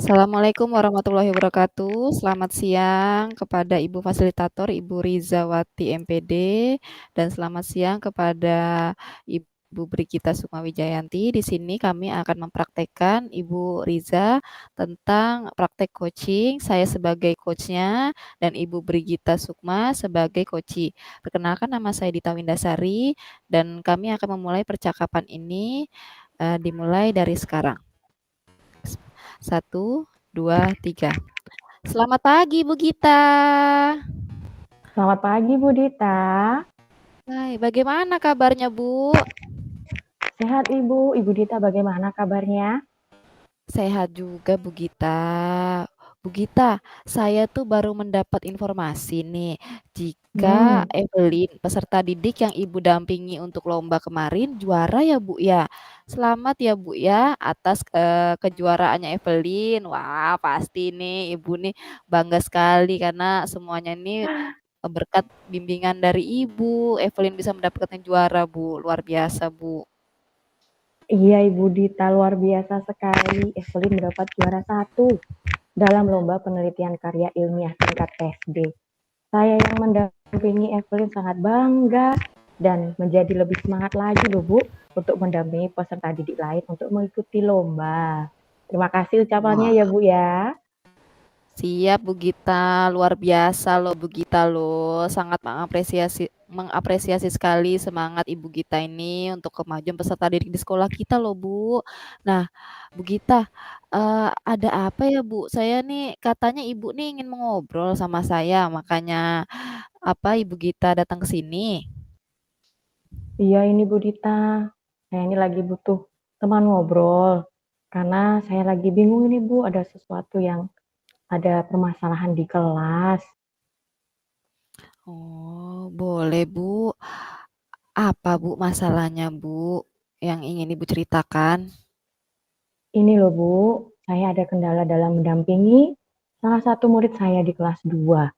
Assalamualaikum warahmatullahi wabarakatuh. Selamat siang kepada Ibu Fasilitator, Ibu Rizawati MPD, dan selamat siang kepada Ibu Brigita Sukmawijayanti. Di sini kami akan mempraktekkan Ibu Riza tentang praktek coaching. Saya sebagai coachnya dan Ibu Brigita Sukma sebagai coachee. Perkenalkan, nama saya Dita Windasari dan kami akan memulai percakapan ini dimulai dari sekarang. 1, 2, 3. Selamat pagi, Bu Gita. Selamat pagi Bu Dita. Hai, bagaimana kabarnya, Bu? Sehat Ibu. Ibu Dita bagaimana kabarnya? Sehat juga, Bu Gita. Bu Gita, saya tuh baru mendapat informasi nih, jika Hmm, Evelyn, peserta didik yang Ibu dampingi untuk lomba kemarin, juara ya, Bu ya. Selamat ya, Bu ya, atas kejuaraannya Evelyn. Wah, pasti nih Ibu nih bangga sekali karena semuanya nih berkat bimbingan dari Ibu, Evelyn bisa mendapatkan juara, Bu. Luar biasa, Bu. iya Ibu Dita, luar biasa sekali. Evelyn mendapat juara 1 dalam lomba penelitian karya ilmiah tingkat SD. Saya yang mendampingi Evelyn sangat bangga dan menjadi lebih semangat lagi loh Bu untuk mendampingi peserta didik lain untuk mengikuti lomba. Terima kasih ucapannya Wah, ya Bu ya. siap Bu Gita, luar biasa loh Bu Gita loh. Sangat mengapresiasi sekali semangat Ibu Gita ini untuk kemajuan peserta didik di sekolah kita loh, Bu. Nah, Bu Gita, ada apa ya, Bu? Saya nih katanya Ibu nih ingin mengobrol sama saya, makanya apa Ibu Gita datang ke sini? Iya ini Bu Dita, saya ini lagi butuh teman ngobrol. Karena saya lagi bingung ini Bu, ada sesuatu yang ada permasalahan di kelas. Oh, boleh, Bu. Apa, Bu, masalahnya, Bu, yang ingin Ibu ceritakan? Ini loh Bu, saya ada kendala dalam mendampingi salah satu murid saya di kelas 2.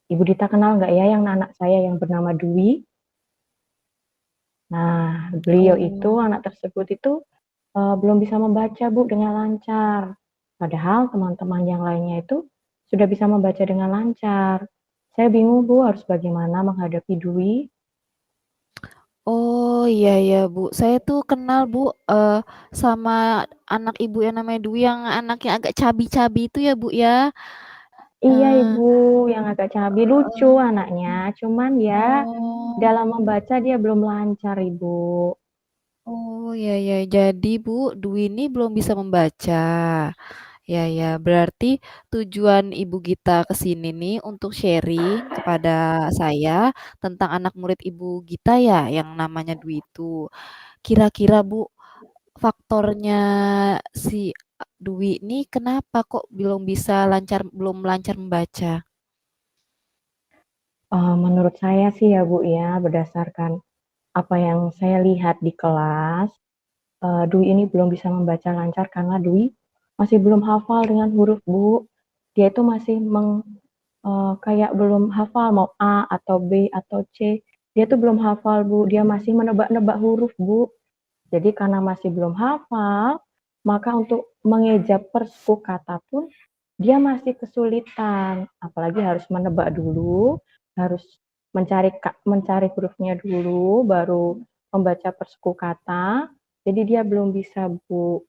Ibu Dita kenal nggak ya yang anak saya yang bernama Dwi? Nah, beliau itu, Oh, anak tersebut itu belum bisa membaca Bu dengan lancar. Padahal teman-teman yang lainnya itu sudah bisa membaca dengan lancar. Saya bingung Bu harus bagaimana menghadapi Dwi. oh, iya iya, Bu. Saya tuh kenal, Bu, sama anak Ibu yang namanya Dwi, yang anaknya agak cabi-cabi itu ya, Bu, ya? Iya Eee, Ibu, yang agak cabi lucu anaknya, cuman ya oh, dalam membaca dia belum lancar Ibu. oh, iya iya. Jadi, Bu, Dwi ini belum bisa membaca. Ya ya, berarti tujuan Ibu Gita ke sini nih untuk sharing kepada saya tentang anak murid Ibu Gita ya, yang namanya Dwi itu. Kira-kira Bu, faktornya si Dwi ini kenapa kok belum lancar membaca? Menurut saya sih ya Bu ya, berdasarkan apa yang saya lihat di kelas, Dwi ini belum bisa membaca lancar karena Dwi masih belum hafal dengan huruf Bu. Dia itu masih kayak belum hafal mau A atau B atau C. Dia tuh belum hafal Bu, dia masih menebak-nebak huruf Bu. Jadi karena masih belum hafal, maka untuk mengeja per suku kata pun dia masih kesulitan. Apalagi harus menebak dulu, harus mencari hurufnya dulu, baru membaca per suku kata. Jadi dia belum bisa, Bu.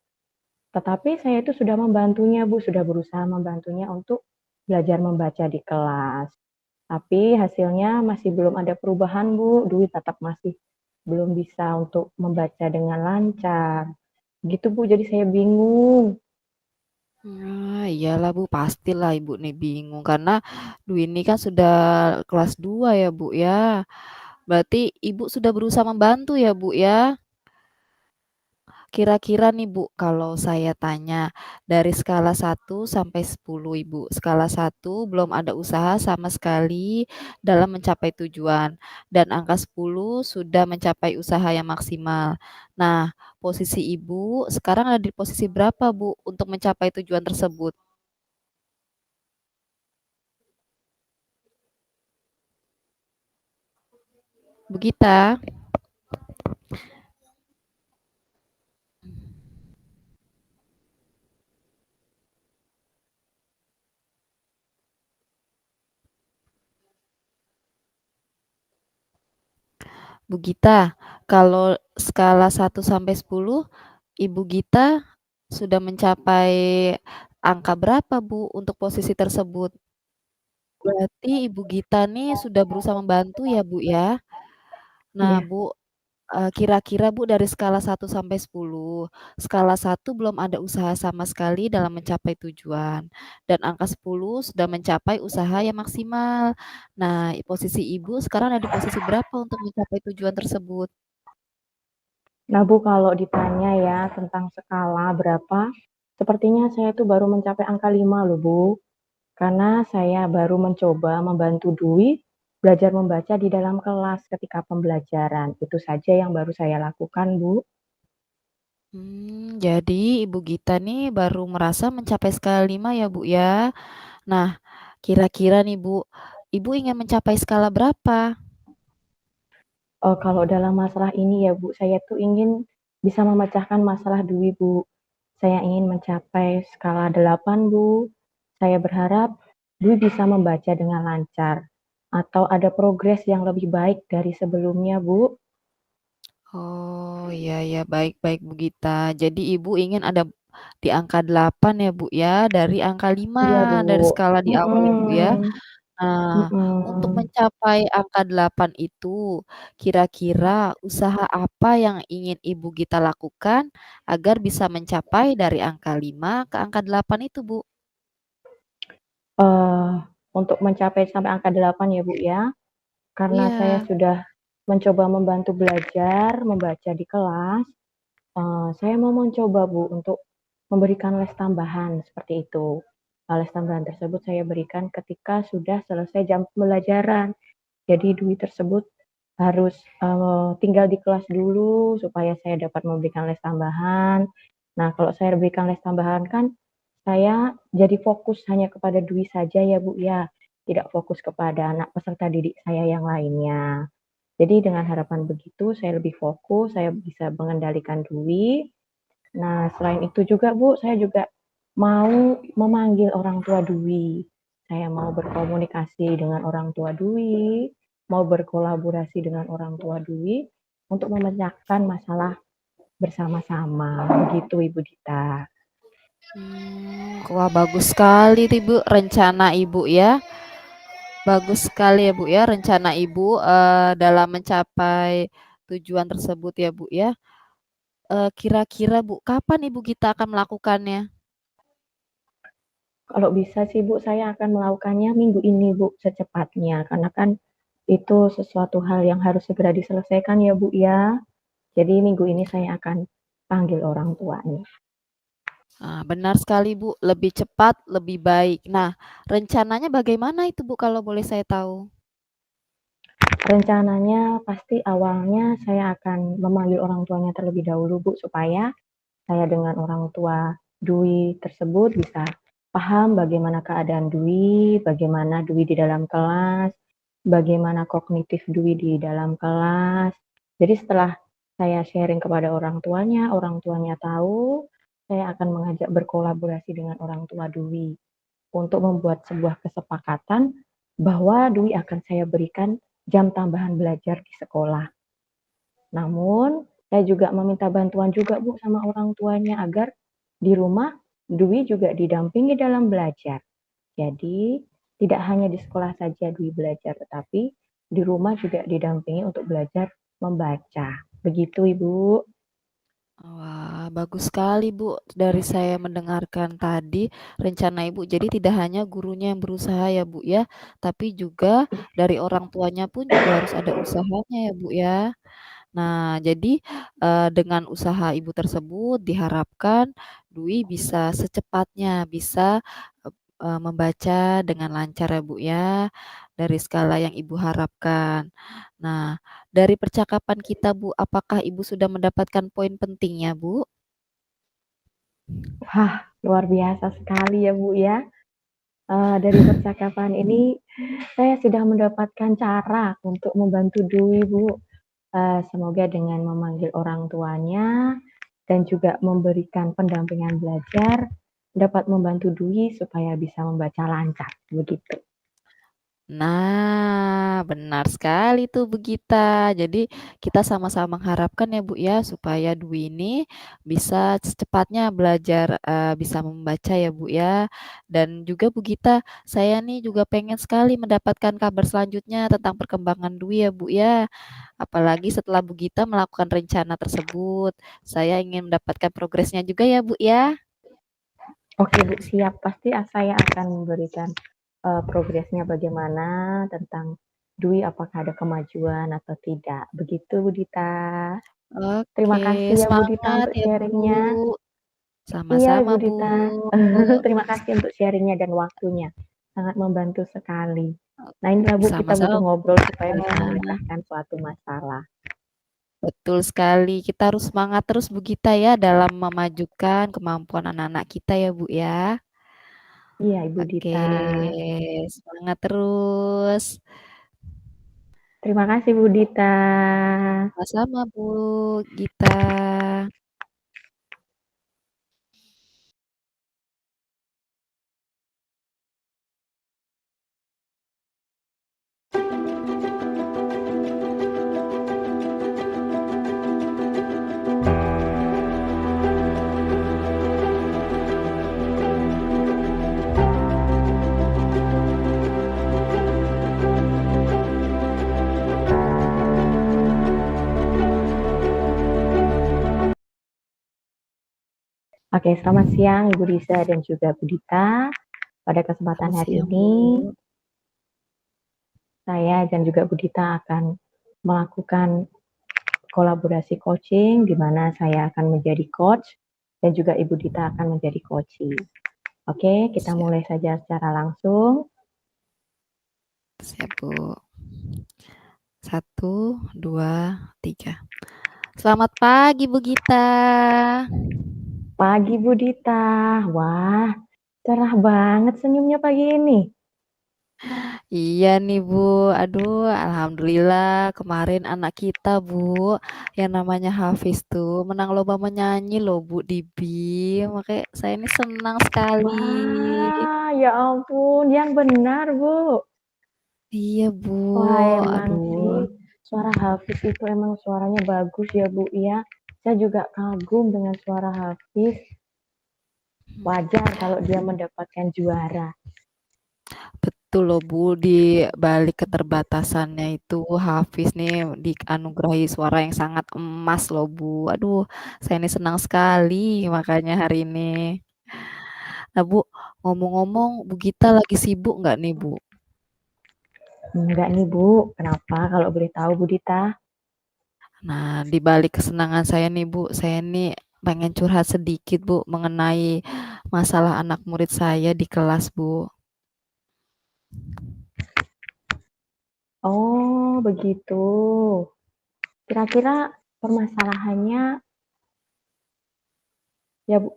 Tetapi saya itu sudah membantunya, Bu, sudah berusaha membantunya untuk belajar membaca di kelas. Tapi hasilnya masih belum ada perubahan, Bu. Dwi tetap masih belum bisa untuk membaca dengan lancar. Gitu, Bu. Jadi saya bingung. Iyalah Bu, pastilah Ibu nih bingung karena Dwi ini kan sudah kelas 2 ya Bu ya. Berarti Ibu sudah berusaha membantu ya Bu ya. Kira-kira nih Bu, kalau saya tanya dari skala 1 sampai 10 Ibu. Skala 1 belum ada usaha sama sekali dalam mencapai tujuan dan angka 10 sudah mencapai usaha yang maksimal. Nah, posisi Ibu sekarang ada di posisi berapa Bu untuk mencapai tujuan tersebut? Bu Gita? Bu Gita, kalau skala 1 sampai 10, Ibu Gita sudah mencapai angka berapa, Bu, untuk posisi tersebut? Berarti Ibu Gita nih sudah berusaha membantu ya, Bu, ya? Nah, Iya. Bu, kira-kira, Bu, dari skala 1 sampai 10, skala 1 belum ada usaha sama sekali dalam mencapai tujuan, dan angka 10 sudah mencapai usaha yang maksimal. Nah, posisi Ibu sekarang ada di posisi berapa untuk mencapai tujuan tersebut? Nah, Bu, kalau ditanya ya tentang skala berapa, sepertinya saya tuh baru mencapai angka 5 loh, Bu. Karena saya baru mencoba membantu Dwi belajar membaca di dalam kelas ketika pembelajaran. Itu saja yang baru saya lakukan, Bu. Jadi Ibu Gita nih baru merasa mencapai skala 5 ya, Bu, ya? Nah, kira-kira nih, Bu, Ibu ingin mencapai skala berapa? Kalau dalam masalah ini ya, Bu, saya tuh ingin bisa memecahkan masalah Dwi, Bu. Saya ingin mencapai skala 8, Bu. Saya berharap Dwi bisa membaca dengan lancar atau ada progres yang lebih baik dari sebelumnya, Bu. Oh, iya ya, baik baik Bu Gita. Jadi Ibu ingin ada di angka 8 ya, Bu, ya, dari angka 5 Iya, Bu. dari skala di awal ya, Bu, ya. Mhm, Nah, untuk mhm. mencapai angka 8 itu, kira-kira usaha apa yang ingin Ibu Gita lakukan agar bisa mencapai dari angka 5 ke angka 8 itu, Bu? Eee, untuk mencapai sampai angka 8 ya, Bu, ya, karena saya Iya. sudah mencoba membantu belajar membaca di kelas, saya mau mencoba, Bu, untuk memberikan les tambahan seperti itu. Les tambahan tersebut saya berikan ketika sudah selesai jam pembelajaran. Jadi duit tersebut harus, tinggal di kelas dulu supaya saya dapat memberikan les tambahan. Nah, kalau saya berikan les tambahan kan saya jadi fokus hanya kepada Dwi saja ya, Bu, ya, tidak fokus kepada anak peserta didik saya yang lainnya. Jadi dengan harapan begitu saya lebih fokus, saya bisa mengendalikan Dwi. Nah, selain itu juga, Bu, saya juga mau memanggil orang tua Dwi. Saya mau berkomunikasi dengan orang tua Dwi, mau berkolaborasi dengan orang tua Dwi untuk memecahkan masalah bersama-sama. Begitu, Ibu Dita. Wah, bagus sekali nih, Bu, rencana Ibu ya. Bagus sekali ya, Bu, ya, rencana Ibu, dalam mencapai tujuan tersebut ya, Bu, ya. Kira-kira, Bu, kapan Ibu Gita akan melakukannya? Kalau bisa sih, Bu, saya akan melakukannya minggu ini, Bu, secepatnya. Karena kan itu sesuatu hal yang harus segera diselesaikan ya, Bu, ya. Jadi minggu ini saya akan panggil orang tuanya. Nah, benar sekali, Bu, lebih cepat, lebih baik. Nah, rencananya bagaimana itu, Bu, kalau boleh saya tahu? Rencananya pasti awalnya saya akan memanggil orang tuanya terlebih dahulu, Bu, supaya saya dengan orang tua Dwi tersebut bisa paham bagaimana keadaan Dwi, bagaimana Dwi di dalam kelas, bagaimana kognitif Dwi di dalam kelas. Jadi setelah saya sharing kepada orang tuanya tahu, saya akan mengajak berkolaborasi dengan orang tua Dwi untuk membuat sebuah kesepakatan bahwa Dwi akan saya berikan jam tambahan belajar di sekolah. Namun, saya juga meminta bantuan juga, Bu, sama orang tuanya agar di rumah Dwi juga didampingi dalam belajar. Jadi, tidak hanya di sekolah saja Dwi belajar, tetapi di rumah juga didampingi untuk belajar membaca. Begitu, Ibu. Wah, bagus sekali, Bu. Dari saya mendengarkan tadi, rencana Ibu jadi tidak hanya gurunya yang berusaha ya, Bu, ya, tapi juga dari orang tuanya pun juga harus ada usahanya ya, Bu, ya. Nah, jadi, dengan usaha Ibu tersebut diharapkan Dwi bisa secepatnya bisa, membaca dengan lancar ya, Bu, ya, dari skala yang Ibu harapkan. Nah, dari percakapan kita, Bu, apakah Ibu sudah mendapatkan poin pentingnya, Bu? Wah, luar biasa sekali ya, Bu, ya. Dari percakapan ini saya sudah mendapatkan cara untuk membantu Dwi, Bu. Semoga dengan memanggil orang tuanya dan juga memberikan pendampingan belajar dapat membantu Dwi supaya bisa membaca lancar, begitu. Nah, benar sekali tuh Bu Gita. Jadi kita sama-sama mengharapkan ya Bu ya supaya Dwi ini bisa secepatnya belajar bisa membaca ya Bu ya. Dan juga Bu Gita, saya nih juga pengen sekali mendapatkan kabar selanjutnya tentang perkembangan Dwi ya Bu ya. Apalagi setelah Bu Gita melakukan rencana tersebut, saya ingin mendapatkan progresnya juga ya Bu ya. Oke Bu, siap. Pasti saya akan memberikan progresnya bagaimana tentang Dwi, apakah ada kemajuan atau tidak. Begitu Bu Dita. Terima Oke, kasih ya Bu Dita semangat untuk ya Bu. sharingnya. Iya Sama-sama Ibu Bu. Dita. Terima kasih untuk sharingnya dan waktunya. Sangat membantu sekali. Nah inilah Bu, kita Sama-sama butuh Bu ngobrol supaya Gita. bisa memecahkan suatu masalah. Betul sekali. Kita harus semangat terus Bu Gita ya dalam memajukan kemampuan anak-anak kita ya Bu ya. Iya Ibu Oke, Dita. semangat terus. Terima kasih Bu Dita. Sama-sama Bu Gita. Oke, selamat siang Ibu Risa dan juga Bu Dita. Pada kesempatan Selamat hari siang ini, Bu. saya dan juga Bu Dita akan melakukan kolaborasi coaching, di mana saya akan menjadi coach dan juga Ibu Dita akan menjadi coaching. Oke, kita Siap, mulai saja secara langsung. siap Bu. Satu, dua, tiga. Selamat pagi Bu Gita. Pagi Bu Dita. Wah, cerah banget senyumnya pagi ini. Iya nih Bu, aduh alhamdulillah kemarin anak kita Bu, yang namanya Hafiz tuh menang lomba menyanyi loh Bu di BIM, makanya saya ini senang sekali. Wah, ya ampun, yang benar Bu. Iya Bu, Wah, emang sih aduh. suara Hafiz itu emang suaranya bagus ya Bu ya. Saya juga kagum dengan suara Hafiz. Wajar kalau dia mendapatkan juara. Betul loh Bu, di balik keterbatasannya itu Hafiz nih dianugerahi suara yang sangat emas loh Bu. Aduh, saya ini senang sekali makanya hari ini. Nah Bu, ngomong-ngomong Bu Gita lagi sibuk nggak nih Bu? Enggak nih Bu, kenapa kalau boleh tahu Bu Dita? Nah, di balik kesenangan saya nih Bu, saya nih pengen curhat sedikit Bu mengenai masalah anak murid saya di kelas Bu. Oh, begitu. Kira-kira permasalahannya ya Bu.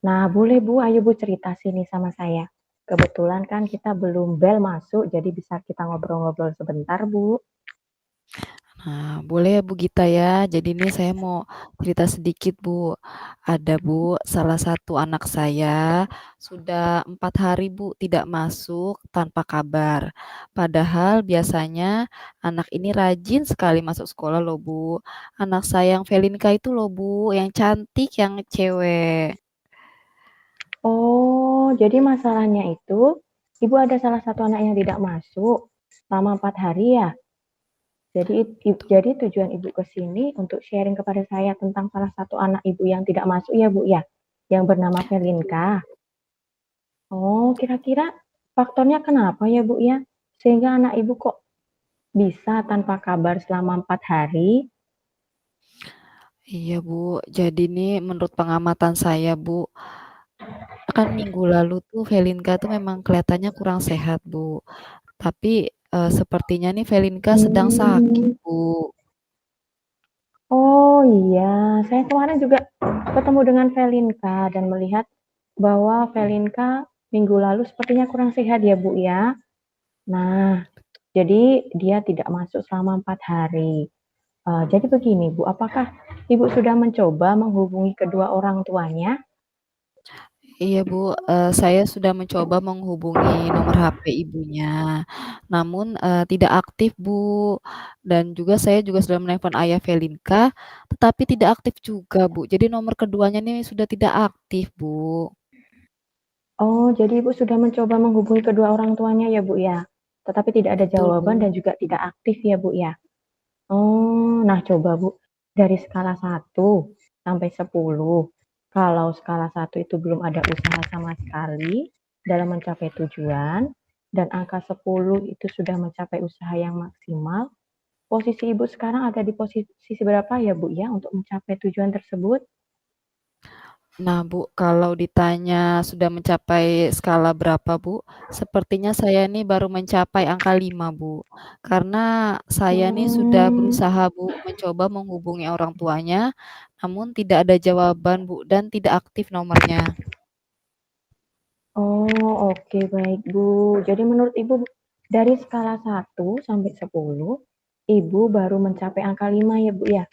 Nah, boleh Bu, ayo Bu cerita sini sama saya. Kebetulan kan kita belum bel masuk, jadi bisa kita ngobrol-ngobrol sebentar Bu. Nah, boleh ya Bu Gita ya. Jadi ini saya mau cerita sedikit Bu. Ada Bu, salah satu anak saya sudah 4 hari Bu tidak masuk tanpa kabar. Padahal biasanya anak ini rajin sekali masuk sekolah loh Bu. Anak saya yang Velinka itu loh Bu, yang cantik, yang cewek. Oh, jadi masalahnya itu Ibu ada salah satu anak yang tidak masuk selama 4 hari ya? Jadi tujuan Ibu ke sini untuk sharing kepada saya tentang salah satu anak Ibu yang tidak masuk ya Bu ya, yang bernama Felinka. Oh, kira-kira faktornya kenapa ya Bu ya, sehingga anak Ibu kok bisa tanpa kabar selama 4 hari? Iya Bu, jadi nih menurut pengamatan saya Bu, kan minggu lalu tuh Velinka tuh memang kelihatannya kurang sehat Bu. Tapi sepertinya nih Velinka sedang sakit Hmm. Bu. Oh iya, saya kemarin juga ketemu dengan Felinka dan melihat bahwa Felinka minggu lalu sepertinya kurang sehat ya Bu ya. Nah, jadi dia tidak masuk selama 4 hari. Jadi begini Bu, apakah Ibu sudah mencoba menghubungi kedua orang tuanya? Iya Bu, saya sudah mencoba menghubungi nomor HP ibunya, namun, tidak aktif Bu, dan juga saya juga sudah menelpon ayah Felinka, tetapi tidak aktif juga Bu. Jadi nomor keduanya nih sudah tidak aktif Bu. Oh, jadi Ibu sudah mencoba menghubungi kedua orang tuanya ya, Bu, ya? Tetapi tidak ada Betul jawaban Bu. dan juga tidak aktif ya, Bu, ya? Oh, nah coba Bu, dari skala 1 sampai 10, kalau skala 1 itu belum ada usaha sama sekali dalam mencapai tujuan, dan angka 10 itu sudah mencapai usaha yang maksimal, posisi Ibu sekarang ada di posisi berapa ya, Bu, ya, untuk mencapai tujuan tersebut? Nah Bu, kalau ditanya sudah mencapai skala berapa Bu, sepertinya saya nih baru mencapai angka 5 Bu. Karena saya nih sudah Hmm. berusaha Bu, mencoba menghubungi orang tuanya, namun tidak ada jawaban Bu, dan tidak aktif nomornya. Oh, oke baik, Bu. Jadi menurut Ibu, dari skala 1 sampai 10, Ibu baru mencapai angka 5 ya, Bu, ya?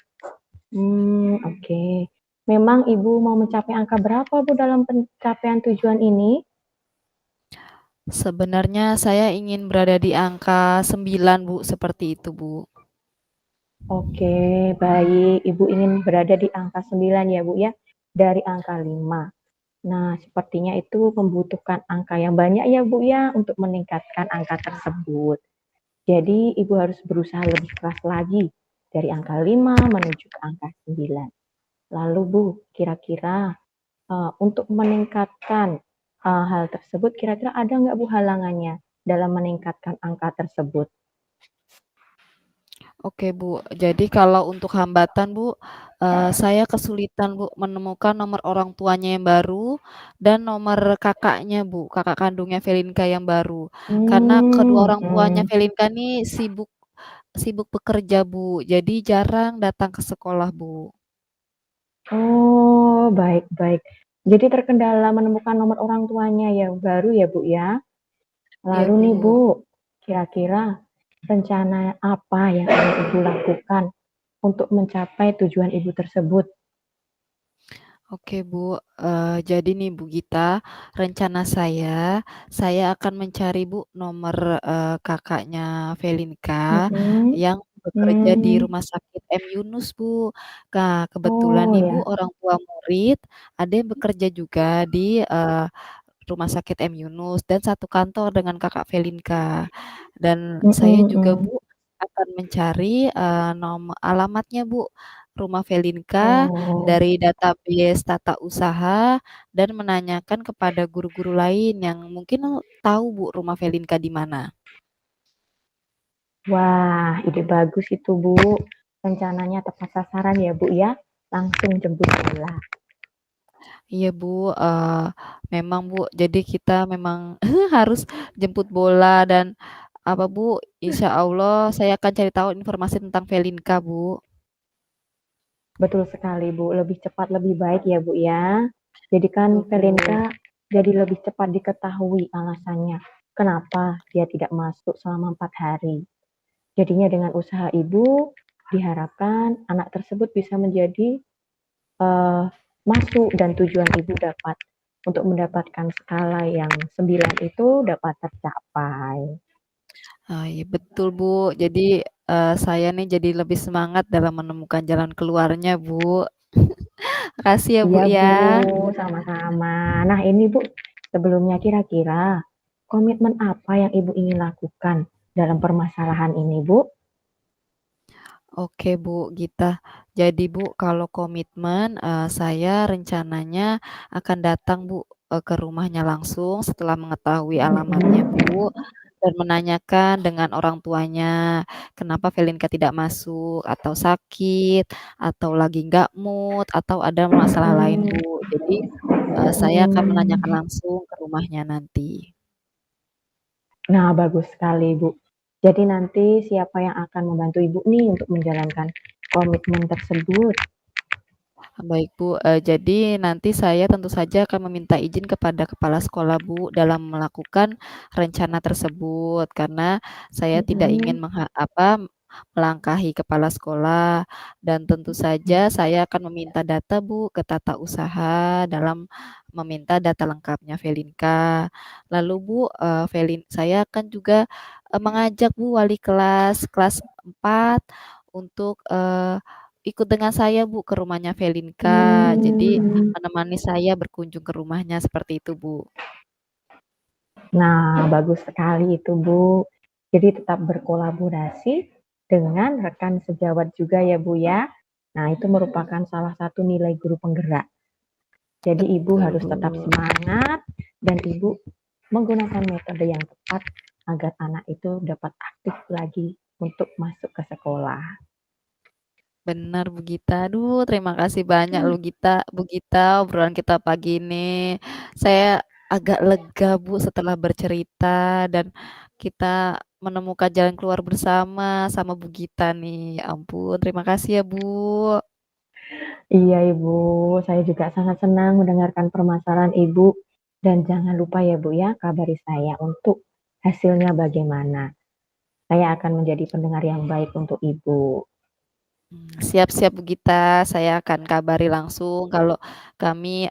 Oke. Memang Ibu mau mencapai angka berapa, Bu, dalam pencapaian tujuan ini? Sebenarnya saya ingin berada di angka 9 Bu, seperti itu Bu. Oke, baik. Ibu ingin berada di angka 9 ya, Bu, ya, dari angka 5. Nah, sepertinya itu membutuhkan angka yang banyak ya, Bu, ya, untuk meningkatkan angka tersebut. Jadi, Ibu harus berusaha lebih keras lagi dari angka 5 menuju ke angka 9. Lalu, Bu, kira-kira untuk meningkatkan hal tersebut, kira-kira ada nggak, Bu, halangannya dalam meningkatkan angka tersebut? Oke Bu, jadi kalau untuk hambatan Bu, saya kesulitan Bu menemukan nomor orang tuanya yang baru dan nomor kakaknya Bu, kakak kandungnya Felinka yang baru. Karena kedua orang tuanya Mhm. Felinka nih sibuk sibuk bekerja Bu, jadi jarang datang ke sekolah Bu. Oh, baik baik. Jadi terkendala menemukan nomor orang tuanya yang baru ya, Bu, ya? Iya Lalu nih, Bu. Bu, kira-kira rencana apa yang akan Ibu lakukan untuk mencapai tujuan Ibu tersebut? Oke Bu, jadi nih Bu Gita, rencana saya akan mencari Bu nomor, kakaknya Felinka Mhm. yang bekerja di Mmm. Rumah Sakit M. Yunus Bu. Nah, kebetulan Oh, nih Bu ya. orang tua murid ada yang bekerja juga di, Rumah Sakit M. Yunus dan satu kantor dengan Kakak Felinka. Dan saya Mhm juga mhm. Bu akan mencari, alamatnya Bu, rumah Felinka Oh. dari database tata usaha dan menanyakan kepada guru-guru lain yang mungkin tahu Bu rumah Felinka di mana. Wah, ide bagus itu, Bu. Rencananya tepat sasaran ya, Bu, ya. Langsung jemput bola. Iya Bu, memang Bu, jadi kita memang harus jemput bola dan apa Bu, insya Allah saya akan cari tahu informasi tentang Felinka Bu. Betul sekali, Bu. Lebih cepat lebih baik ya, Bu, ya. Jadi kan Betul Bu. Velinka jadi lebih cepat diketahui alasannya kenapa dia tidak masuk selama 4 hari. Jadinya dengan usaha Ibu, diharapkan anak tersebut bisa menjadi masuk dan tujuan Ibu dapat untuk mendapatkan skala yang 9 itu dapat tercapai. Ah, iya betul Bu. Jadi, saya nih jadi lebih semangat dalam menemukan jalan keluarnya Bu. Makasih ya Bu Iya, ya. Bu, sama-sama. Nah, ini Bu, sebelumnya kira-kira komitmen apa yang Ibu ingin lakukan dalam permasalahan ini, Bu? Oke Bu Gita. Jadi Bu, kalau komitmen, saya rencananya akan datang Bu, ke rumahnya langsung setelah mengetahui alamatnya Mhm. Bu, dan menanyakan dengan orang tuanya, kenapa Felinka tidak masuk, atau sakit, atau lagi nggak mood, atau ada masalah lain Mmm, Bu. Jadi, saya akan menanyakan mmm. langsung ke rumahnya nanti. Nah, bagus sekali, Bu. Jadi nanti siapa yang akan membantu Ibu nih untuk menjalankan komitmen tersebut? Baik Bu, jadi nanti saya tentu saja akan meminta izin kepada kepala sekolah Bu, dalam melakukan rencana tersebut. Karena saya tidak ingin Mhm. melangkahi kepala sekolah dan tentu saja saya akan meminta data Bu ke tata usaha dalam meminta data lengkapnya Velinka. Lalu Bu, saya akan juga, mengajak Bu wali kelas, kelas 4 untuk, ikut dengan saya Bu ke rumahnya Velinka. Jadi Hmm. menemani saya berkunjung ke rumahnya seperti itu Bu. Nah, bagus sekali itu, Bu. Jadi tetap berkolaborasi dengan rekan sejawat juga ya, Bu, ya. Nah, itu merupakan salah satu nilai guru penggerak. Jadi Ibu Betul harus Bu. tetap semangat dan Ibu menggunakan metode yang tepat agar anak itu dapat aktif lagi untuk masuk ke sekolah. Benar Bu Gita. Aduh, terima kasih banyak Bu Gita, obrolan kita pagi ini. Saya agak lega Bu setelah bercerita dan kita menemukan jalan keluar bersama sama Bu Gita nih. Ya ampun, terima kasih ya Bu. Iya, Ibu, saya juga sangat senang mendengarkan permasalahan Ibu dan jangan lupa ya, Bu, ya, kabari saya untuk hasilnya bagaimana. Saya akan menjadi pendengar yang baik untuk Ibu. Siap-siap Bu Gita, saya akan kabari langsung kalau kami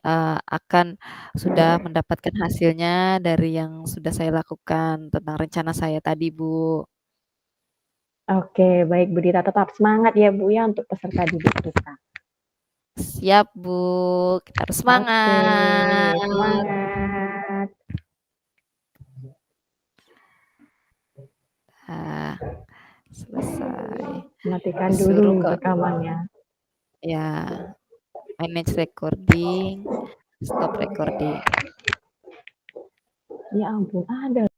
akan sudah mendapatkan hasilnya dari yang sudah saya lakukan tentang rencana saya tadi Bu. Oke, baik Bu Dita, tetap semangat ya Bu ya untuk peserta didik kita. Siap Bu, kita harus Oke, semangat. semangat. Nah, selesai. Matikan dulu Disuruh ke rekamannya. ya, manage recording, stop recording. Ya ampun, ada